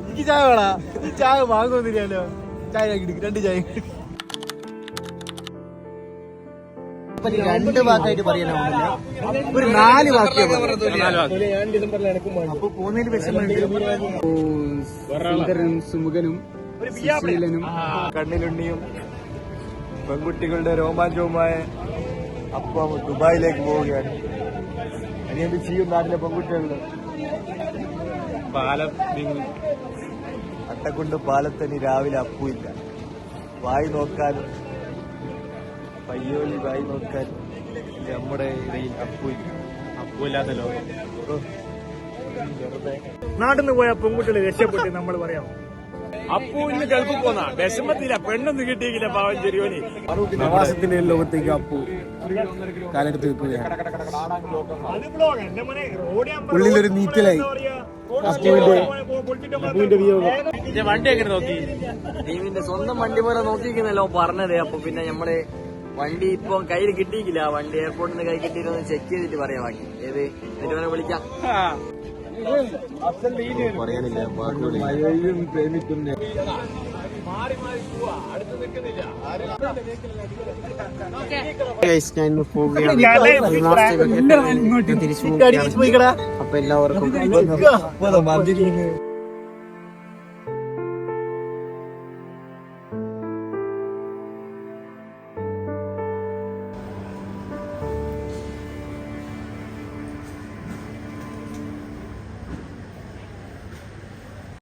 എനിക്ക് ചായ വേണ ഈ ചായ വാങ്ങുന്നില്ലല്ലോ. ചായ രണ്ട് ചായ രണ്ട് വാക്കായിട്ട് പറയാനാവില്ല, ഒരു 4 വാക്യം. അപ്പൊ പോകുന്നതിന് വിഷമം. സുമുഖനും സുശീലനും കണ്ണിലുണ്ണിയും പെൺകുട്ടികളുടെ രോമാഞ്ചവുമായ അപ്പം ദുബായിലേക്ക് പോവുകയാണ്. അനിയന്ത് ചെയ്യും നാട്ടിലെ പെൺകുട്ടികളുടെ പാലം അട്ടക്കുണ്ട് പാലത്തനി രാവിലെ അപ്പുമില്ല. വായി നോക്കാനും പയ്യോലി വായി നോക്കാൻ നമ്മുടെ ഇടയിൽ അപ്പുമില്ല. അപ്പുമില്ലാത്ത ലോകം. നാട്ടിൽ നിന്ന് പോയ പെൺകുട്ടികൾ രക്ഷപ്പെട്ട് നമ്മൾ പറയാം. അപ്പു ഇന്ന് ഗൾഫിൽ പോന്ന വിഷമത്തില്ല, പെണ്ണൊന്നും കിട്ടിയില്ല പാവം ചെറിയോന്. പ്രവാസത്തിന്റെ ലോകത്തേക്ക് അപ്പു കാലെടുത്ത് വെക്കുകയാണ്. ഉള്ളിലൊരു നീറ്റലായി അപ്പുവിന്റെ വിയോഗം. വണ്ടി എങ്ങനെ നോക്കി? ടീമിന്റെ സ്വന്തം വണ്ടി പോലെ നോക്കിയിരിക്കുന്നല്ലോ പറഞ്ഞത്. അപ്പൊ പിന്നെ നമ്മള് വണ്ടി ഇപ്പൊ കയ്യിൽ കിട്ടിയില്ല. വണ്ടി എയർപോർട്ടിൽ നിന്ന് കൈ കിട്ടിയിരുന്ന് ചെക്ക് ചെയ്തിട്ട് പറയാം. ബാക്കി ഏത് എന്നിട്ട് വിളിക്കാം. പറയാനില്ല. അപ്പൊ എല്ലാവർക്കും